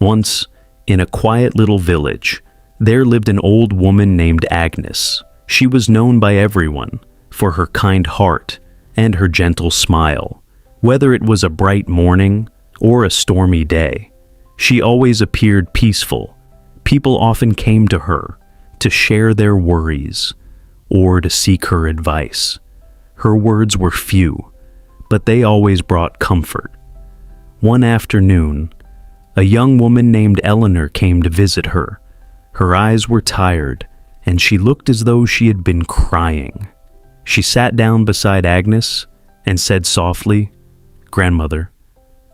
Once, in a quiet little village, there lived an old woman named Agnes. She was known by everyone for her kind heart and her gentle smile. Whether it was a bright morning or a stormy day, she always appeared peaceful. People often came to her to share their worries or to seek her advice. Her words were few, but they always brought comfort. One afternoon, a young woman named Eleanor came to visit her. Her eyes were tired, and she looked as though she had been crying. She sat down beside Agnes and said softly, "Grandmother,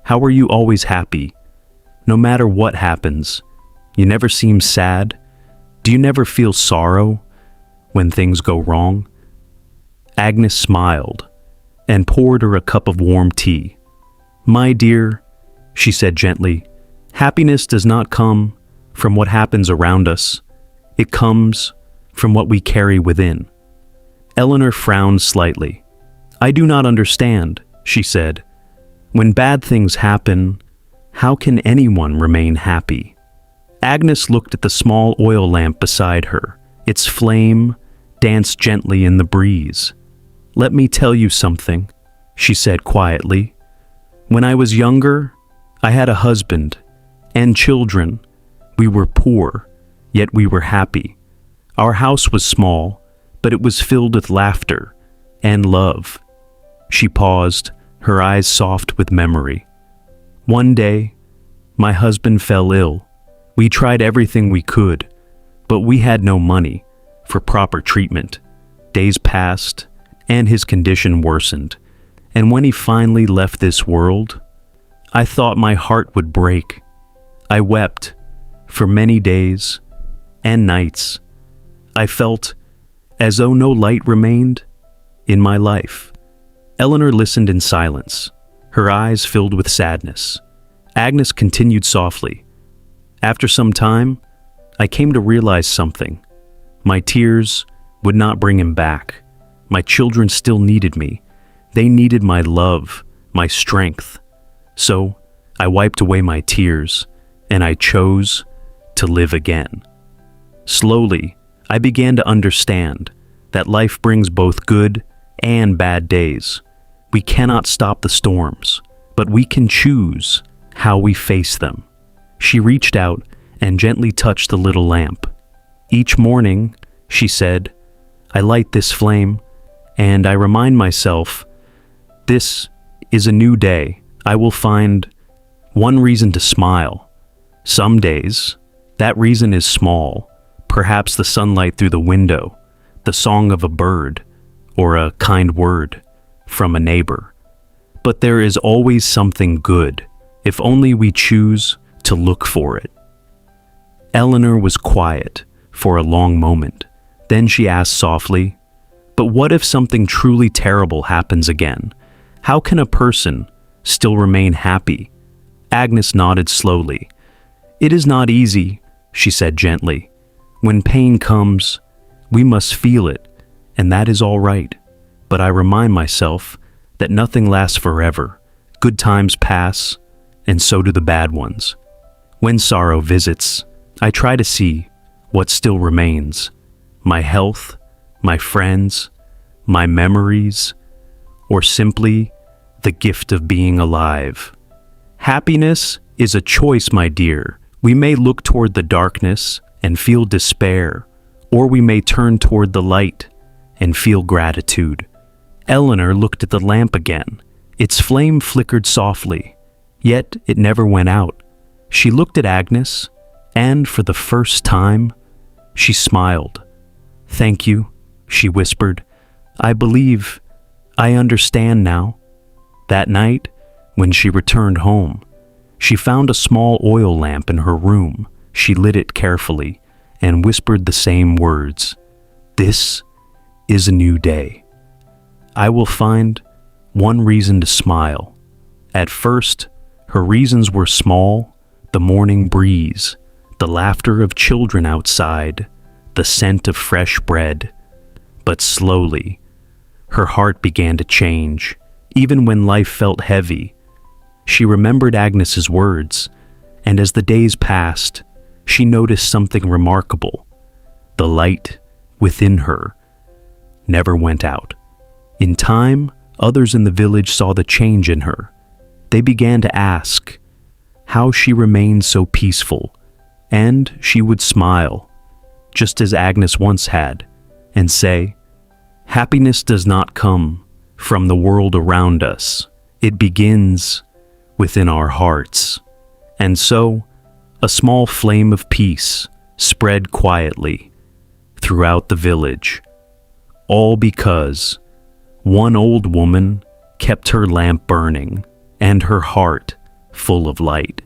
how are you always happy? No matter what happens, you never seem sad. Do you never feel sorrow when things go wrong?" Agnes smiled and poured her a cup of warm tea. "My dear," she said gently, "happiness does not come from what happens around us. It comes from what we carry within." Eleanor frowned slightly. "I do not understand," she said. "When bad things happen, how can anyone remain happy?" Agnes looked at the small oil lamp beside her. Its flame danced gently in the breeze. "Let me tell you something," she said quietly. "When I was younger, I had a husband and children. We were poor, yet we were happy. Our house was small, but it was filled with laughter and love." She paused, her eyes soft with memory. "One day, my husband fell ill. We tried everything we could, but we had no money for proper treatment. Days passed, and his condition worsened. And when he finally left this world, I thought my heart would break. I wept for many days and nights. I felt as though no light remained in my life." Eleanor listened in silence, her eyes filled with sadness. Agnes continued softly, "After some time, I came to realize something. My tears would not bring him back. My children still needed me. They needed my love, my strength. So I wiped away my tears, and I chose to live again. Slowly, I began to understand that life brings both good and bad days. We cannot stop the storms, but we can choose how we face them." She reached out and gently touched the little lamp. "Each morning," she said, "I light this flame, and I remind myself, this is a new day. I will find one reason to smile. Some days, that reason is small, perhaps the sunlight through the window, the song of a bird, or a kind word from a neighbor. But there is always something good, if only we choose to look for it." Eleanor was quiet for a long moment. Then she asked softly, "But what if something truly terrible happens again? How can a person still remain happy?" Agnes nodded slowly. "It is not easy," she said gently. "When pain comes, we must feel it, and that is all right. But I remind myself that nothing lasts forever. Good times pass, and so do the bad ones. When sorrow visits, I try to see what still remains: my health, my friends, my memories, or simply the gift of being alive. Happiness is a choice, my dear. We may look toward the darkness and feel despair, or we may turn toward the light and feel gratitude." Eleanor looked at the lamp again. Its flame flickered softly, yet it never went out. She looked at Agnes, and for the first time, she smiled. "Thank you," she whispered. "I believe I understand now." That night, when she returned home, she found a small oil lamp in her room. She lit it carefully and whispered the same words: "This is a new day. I will find one reason to smile." At first, her reasons were small: the morning breeze, the laughter of children outside, the scent of fresh bread. But slowly, her heart began to change. Even when life felt heavy, she remembered Agnes's words, And as the days passed, she noticed something remarkable. The light within her never went out. In time, others in the village saw the change in her. They began to ask how she remained so peaceful, and she would smile, just as Agnes once had, and say, "Happiness does not come from the world around us. It begins within our hearts." And so, a small flame of peace spread quietly throughout the village, all because one old woman kept her lamp burning and her heart full of light.